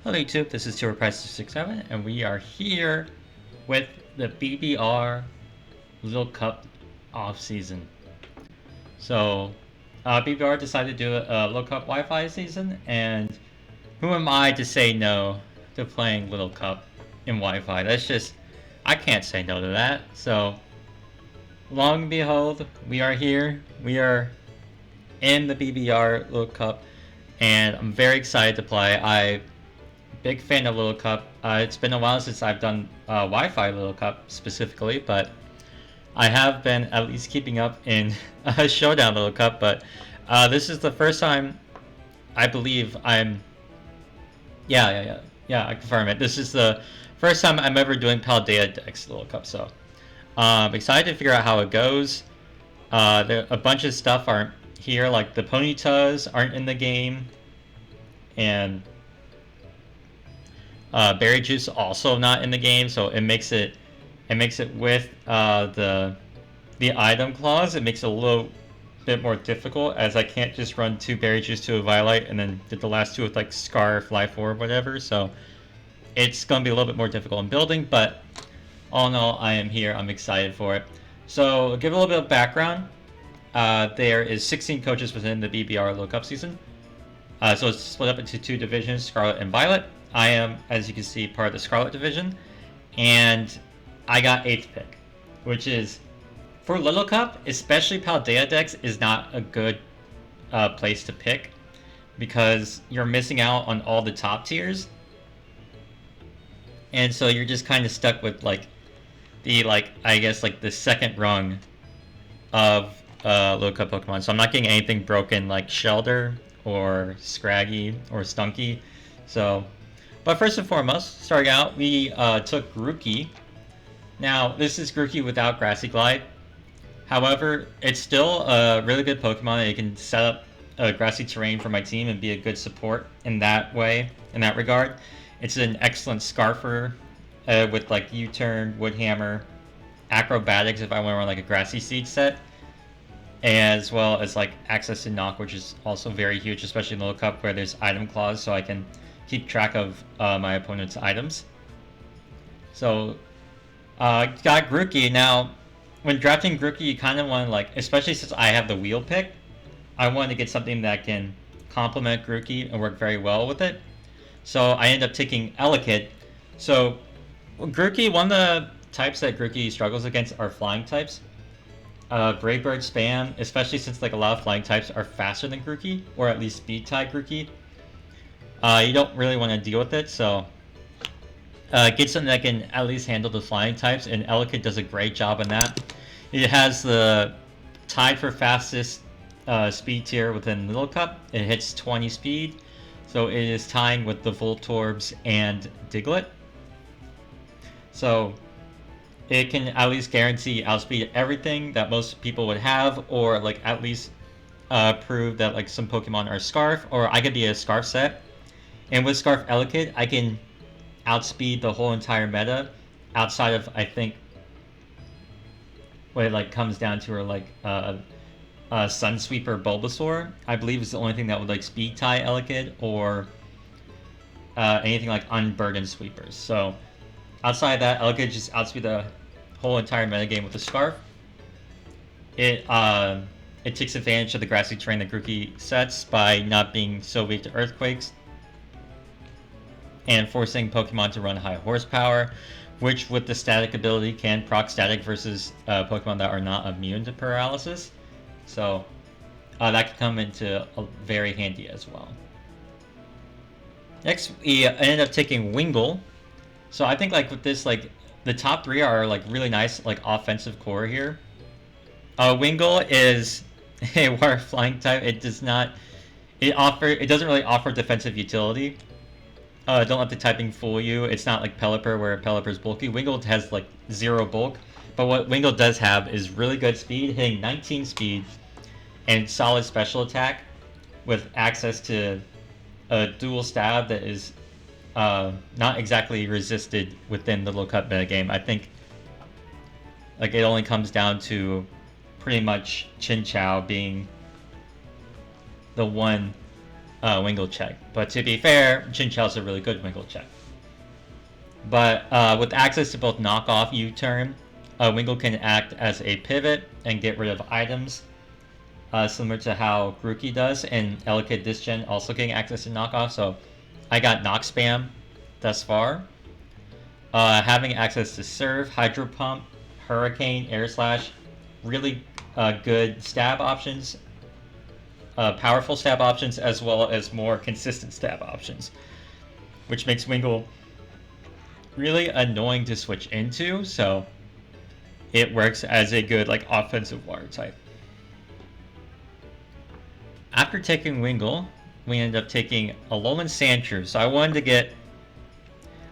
Hello YouTube, this is TourPrice667 and we are here with the BBR Little Cup off season. So BBR decided to do a Little Cup Wi-Fi season, and who am I to say no to playing Little Cup in Wi-Fi? That's just, I can't say no to that. So long and behold, we are here. We are in the BBR Little Cup and I'm very excited to play. Big fan of Little Cup. It's been a while since I've done Wi-Fi Little Cup specifically, but I have been at least keeping up in Showdown Little Cup. But this is the first time I believe I'm. Yeah. I confirm it. This is the first time I'm ever doing Paldea decks Little Cup. So excited to figure out how it goes. There a bunch of stuff aren't here, like the Ponytas aren't in the game, and berry juice also not in the game, so it makes it with the item clause. It makes it a little bit more difficult, as I can't just run 2 berry juice to a Violet and then did the last 2 with like Scarf, Life Orb, whatever. So it's gonna be a little bit more difficult in building, but all in all, I am here. I'm excited for it. So give a little bit of background. There is 16 coaches within the BBR Little Cup season. So it's split up into 2 divisions, Scarlet and Violet. I am, as you can see, part of the Scarlet division, and I got 8th pick, which is, for Little Cup, especially Paldea decks, is not a good place to pick, because you're missing out on all the top tiers, and so you're just kind of stuck with the second rung of Little Cup Pokemon. So I'm not getting anything broken like Shelter or Scraggy or Stunky. So, but first and foremost, starting out, we took Grookey. Now, this is Grookey without Grassy Glide. However, it's still a really good Pokemon. It can set up a grassy terrain for my team and be a good support in that way, in that regard. It's an excellent Scarfer with like U-Turn, Wood Hammer, Acrobatics if I want to run like a Grassy Seed set, as well as like access to Knock, which is also very huge, especially in Little Cup where there's item clause, so I can keep track of my opponent's items. So got Grookey. Now when drafting Grookey, you kind of want to, like, especially since I have the wheel pick, I want to get something that can complement Grookey and work very well with it. So I end up taking Elekid. So Grookey, one of the types that Grookey struggles against are flying types. Brave Bird Spam, especially since like a lot of flying types are faster than Grookey, or at least speed type Grookey. You don't really want to deal with it, so get something that can at least handle the flying types, and Elekid does a great job on that. It has the tied for fastest speed tier within Little Cup. It hits 20 speed, so it is tying with the Voltorbs and Diglett. So it can at least guarantee outspeed everything that most people would have, or like at least prove that like some Pokemon are Scarf, or I could be a Scarf set. And with Scarf Elekid, I can outspeed the whole entire meta, outside of, I think, what it like comes down to, or like Sunsweeper Bulbasaur, I believe is the only thing that would like speed tie Elekid, or anything like Unburdened Sweepers. So outside of that, Elekid just outspeed the whole entire metagame with the Scarf. It takes advantage of the grassy terrain that Grookey sets by not being so weak to Earthquakes, and forcing Pokemon to run high horsepower, which with the static ability can proc static versus Pokemon that are not immune to paralysis. So that can come into very handy as well. Next, we ended up taking Wingull. So I think like with this, like the top 3 are like really nice like offensive core here. Wingull is a water flying type. It does not. It doesn't really offer defensive utility. Don't let the typing fool you. It's not like Pelipper, where Pelipper's bulky. Wingull has like 0 bulk, but what Wingull does have is really good speed, hitting 19 speed, and solid special attack, with access to a dual stab that is not exactly resisted within the Little Cup metagame. I think like it only comes down to pretty much Chinchou being the one Wingle check. But to be fair, Chinchou's a really good Wingle check. But with access to both knockoff U-turn, Wingle can act as a pivot and get rid of items, similar to how Grookey does, and Elekid this gen also getting access to knockoff, so I got knock spam thus far. Having access to Surf, Hydro Pump, Hurricane, Air Slash, really good stab options, powerful stab options, as well as more consistent stab options, which makes Wingle really annoying to switch into, so it works as a good like offensive water type. After taking Wingle, we ended up taking Alolan Sandshrew. So I wanted to get,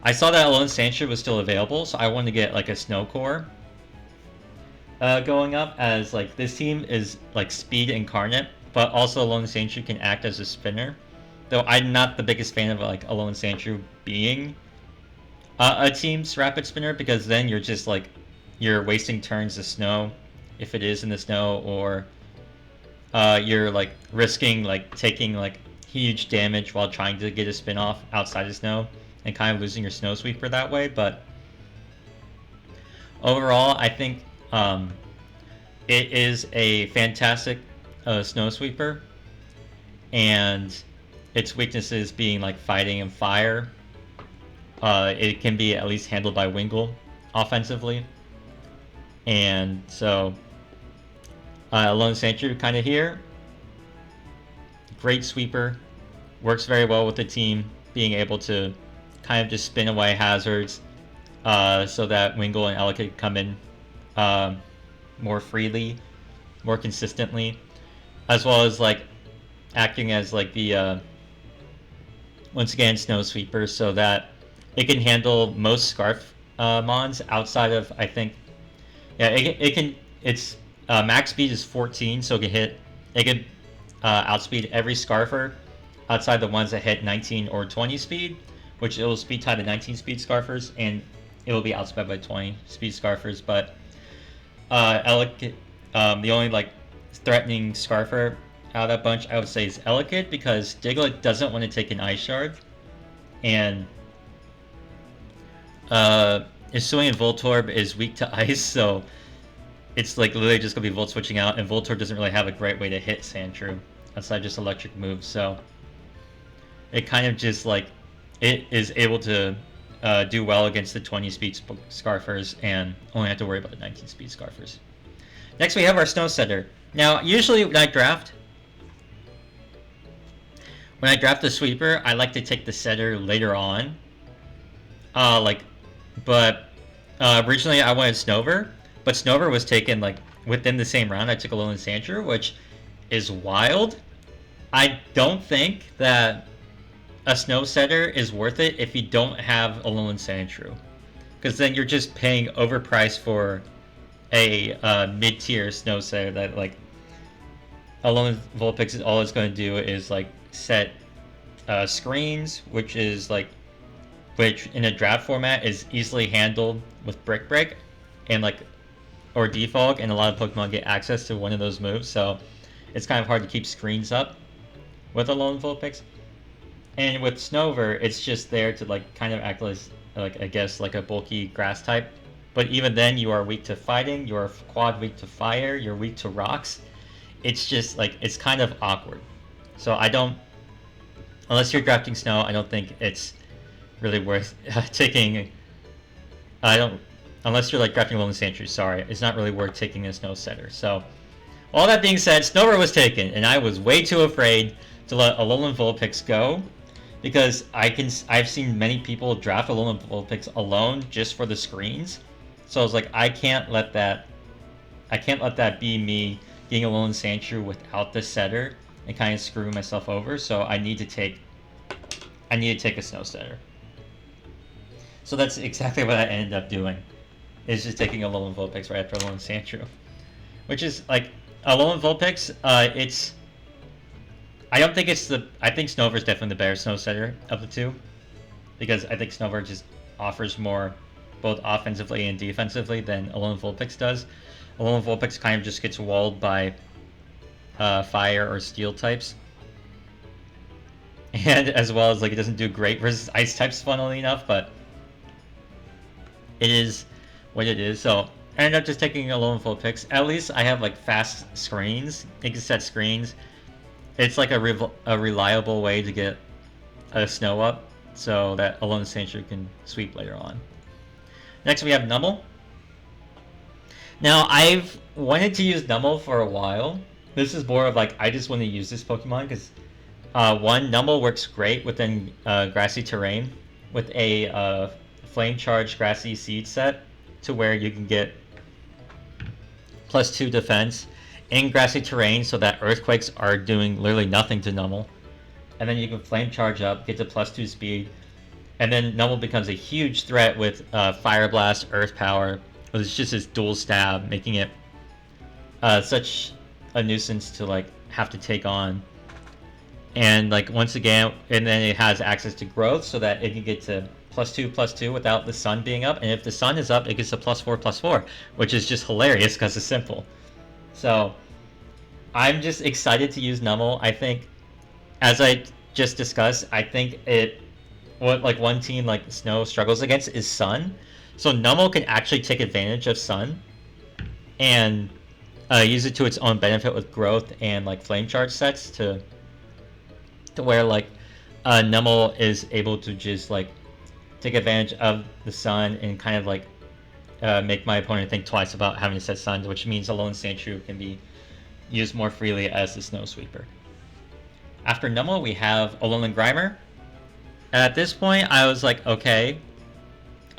I saw that Alolan Sandshrew was still available, so I wanted to get like a Snow Core going up, as like this team is like speed incarnate, but also Alolan Sandshrew can act as a spinner. Though I'm not the biggest fan of like Alolan Sandshrew being a team's rapid spinner, because then you're just like, you're wasting turns to snow if it is in the snow, or you're like risking like taking like huge damage while trying to get a spin off outside of snow and kind of losing your snow sweeper that way. But overall, I think it is a fantastic snow sweeper, and its weaknesses being like fighting and fire. It can be at least handled by Wingle offensively, and so Alolan Sandshrew kind of here. Great sweeper, works very well with the team, being able to kind of just spin away hazards so that Wingle and Elekid come in more freely, more consistently, as well as like acting as like the once again Snow Sweeper, so that it can handle most Scarf mons outside of, I think, yeah, it can, its max speed is 14, so it can outspeed every Scarfer outside the ones that hit 19 or 20 speed, which it will speed tie the 19 speed Scarfers, and it will be outsped by 20 speed Scarfers. But Elekid, the only like threatening Scarfer out of that bunch, I would say, is Elekid, because Diglett doesn't want to take an Ice Shard, and Hisuian Voltorb is weak to ice, so it's like literally just gonna be Volt switching out, and Voltorb doesn't really have a great way to hit Sandshrew outside just electric moves, so it kind of just like, it is able to do well against the 20 speed Scarfers and only have to worry about the 19 speed Scarfers. Next we have our Snow Setter. Now usually when I draft the sweeper, I like to take the setter later on. But originally I wanted Snover, but Snover was taken like within the same round. I took Alolan Sandshrew, which is wild. I don't think that a Snow Setter is worth it if you don't have Alolan Sandshrew, because then you're just paying overpriced for a mid-tier Snow Setter that like Alolan Vulpix, all it's going to do is like set screens, which in a draft format is easily handled with Brick Break and like, or Defog, and a lot of Pokemon get access to one of those moves, so it's kind of hard to keep screens up with Alolan Vulpix. And with Snover, it's just there to like kind of act as like, I guess, like a bulky grass type, but even then you are weak to fighting, you are quad weak to fire, you're weak to rocks. It's just like, it's kind of awkward. So I don't, unless you're drafting Snow, I don't think it's really worth taking. Unless you're like drafting Alolan Sandshrew, sorry, it's not really worth taking a Snow Setter. So all that being said, Snover was taken, and I was way too afraid to let Alolan Vulpix go, because I've seen many people draft Alolan Vulpix alone just for the screens. So I was like, I can't let that be me getting Alolan Sandshrew without the setter and kind of screw myself over. So I need to take a Snow Setter. So that's exactly what I ended up doing, is just taking Alolan Vulpix right after Alolan Sandshrew, which is like, Alolan Vulpix, I think Snover is definitely the better Snow Setter of the two, because I think Snover just offers more both offensively and defensively than Alolan Vulpix does. Alolan Vulpix kind of just gets walled by fire or steel types. and as well as like it doesn't do great versus ice types, funnily enough, but it is what it is. So I ended up just taking Alolan Vulpix. At least I have like fast screens. You can set screens. It's like a reliable way to get a snow up so that Alolan Sandshrew can sweep later on. Next we have Numel. Now I've wanted to use Numel for a while. This is more of like I just want to use this Pokemon because one, Numel works great within grassy terrain with a Flame Charge Grassy Seed set to where you can get +2 defense in grassy terrain so that Earthquakes are doing literally nothing to Numel. And then you can Flame Charge up, get to +2 speed, and then Numel becomes a huge threat with Fire Blast, Earth Power. It's just this dual stab, making it such a nuisance to like have to take on. And like once again, and then it has access to growth so that it can get to +2/+2 without the sun being up. And if the sun is up, it gets to +4/+4, which is just hilarious because it's simple. So I'm just excited to use Numel. I think, as I just discussed, I think what like one team like Snow struggles against is sun. So Numel can actually take advantage of sun and use it to its own benefit with growth and like flame charge sets to where like Numel is able to just like take advantage of the sun and kind of like make my opponent think twice about having to set sun, which means Alolan Sandshrew can be used more freely as the Snow Sweeper. After Numel, we have Alolan Grimer. And at this point, I was like, okay,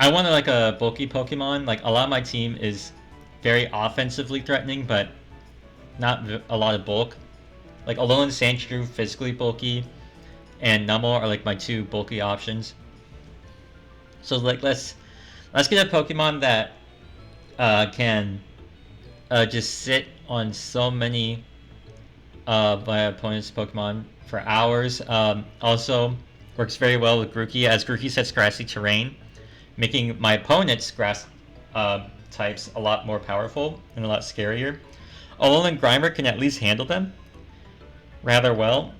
I wanted like a bulky Pokemon. Like a lot of my team is very offensively threatening, but not a lot of bulk. Like Alolan Sandshrew, physically bulky, and Numel are like my two bulky options. So like let's get a Pokemon that can just sit on so many my opponent's Pokemon for hours. Also works very well with Grookey, as Grookey sets grassy terrain, making my opponent's grass types a lot more powerful and a lot scarier. Alolan Grimer can at least handle them rather well,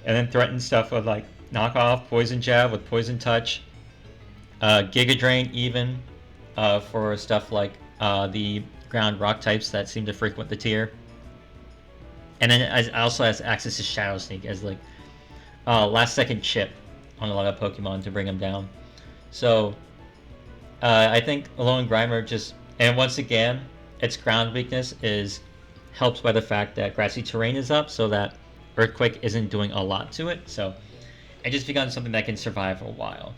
and then threaten stuff with like knockoff, Poison Jab with Poison Touch, Giga Drain even for stuff like the ground rock types that seem to frequent the tier. And then it also has access to Shadow Sneak as like last second chip on a lot of Pokemon to bring them down. So I think Alolan Grimer just, and once again, its ground weakness is helped by the fact that grassy terrain is up, so that Earthquake isn't doing a lot to it. So it just becomes something that can survive for a while.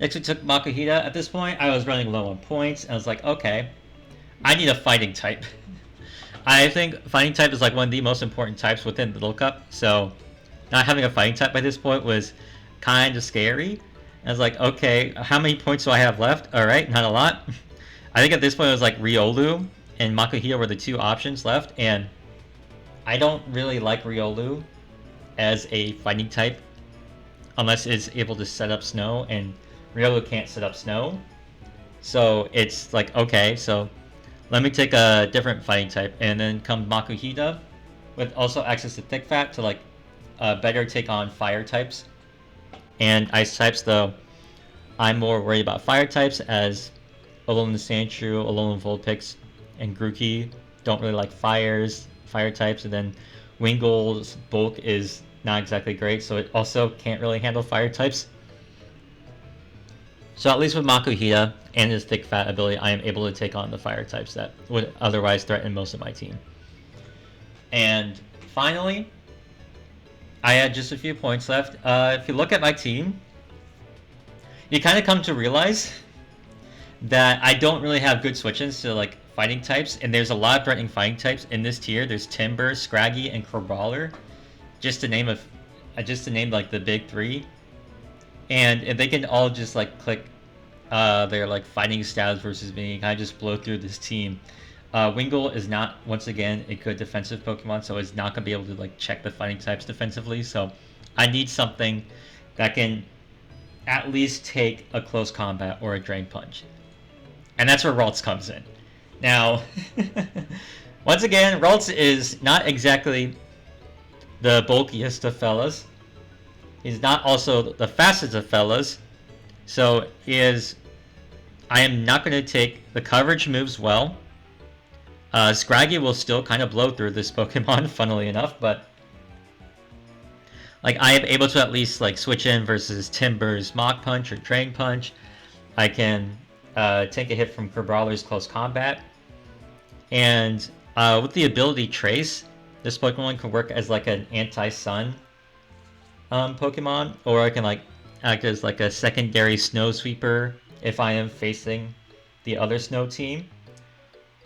Next we took Makuhita. At this point, I was running low on points, and I was like, okay, I need a fighting type. I think fighting type is like one of the most important types within the Little Cup, so not having a fighting type by this point was kind of scary. I was like, okay, how many points do I have left? Alright, not a lot. I think at this point it was like Riolu and Makuhita were the two options left, and I don't really like Riolu as a fighting type unless it's able to set up snow, and Riolu can't set up snow. So it's like, okay, so let me take a different fighting type, and then comes Makuhita with also access to Thick Fat to like better take on fire types and ice types, though I'm more worried about fire types as Alolan Sandshrew, Alolan Vulpix, and Grookey don't really like fire types, and then Wingull's bulk is not exactly great, so it also can't really handle fire types. So at least with Makuhita and his Thick Fat ability, I am able to take on the fire types that would otherwise threaten most of my team. And finally, I had just a few points left. If you look at my team, you kind of come to realize that I don't really have good switch-ins to like fighting types, and there's a lot of threatening fighting types in this tier. There's Timber, Scraggy, and Crabrawler, just to name like the big three. And they can all just like click their like fighting stats versus me and kind of just blow through this team. Wingull is not, once again, a good defensive Pokemon, so it's not going to be able to like check the fighting types defensively. So I need something that can at least take a close combat or a Drain Punch. And that's where Ralts comes in. Now, once again, Ralts is not exactly the bulkiest of fellas. He's not also the fastest of fellas. So I am not going to take the coverage moves well. Scraggy will still kind of blow through this Pokemon, funnily enough, but like I am able to at least like switch in versus Timber's Mach Punch or Drain Punch. I can take a hit from Crabrawler's Close Combat, and with the ability Trace, this Pokemon can work as like an anti-Sun Pokemon, or I can like act as like a secondary Snow Sweeper if I am facing the other Snow team.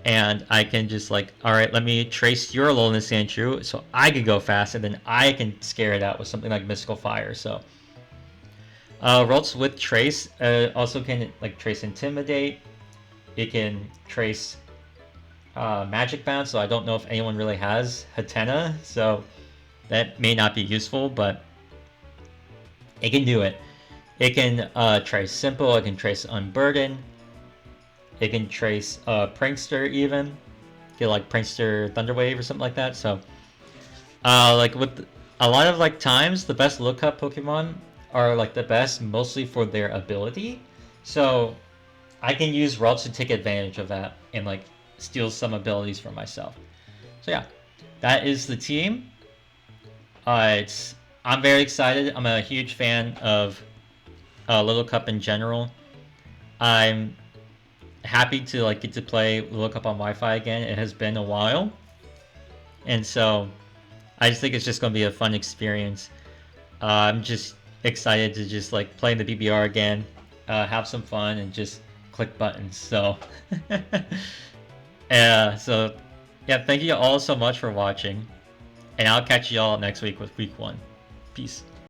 And I can just like, alright, let me trace your Alolan Sandshrew so I can go fast, and then I can scare it out with something like Mystical Fire. So Ralts with Trace also can like Trace Intimidate. It can Trace Magic Bounce, so I don't know if anyone really has Hatena, so that may not be useful, but it can do it. It can trace Simple, it can trace Unburden, it can trace Prankster even. Get like Prankster Thunderwave or something like that. So like with a lot of like times, the best lookup Pokemon are like the best mostly for their ability. So I can use Ralts to take advantage of that and like steal some abilities for myself. So yeah, that is the team. I'm very excited. I'm a huge fan of Little Cup in general. I'm happy to like get to play Little Cup on Wi-Fi again. It has been a while, and so I just think it's just going to be a fun experience. I'm just excited to just like play the BBR again, have some fun, and just click buttons. So, so yeah, thank you all so much for watching, and I'll catch you all next week with week 1. Peace.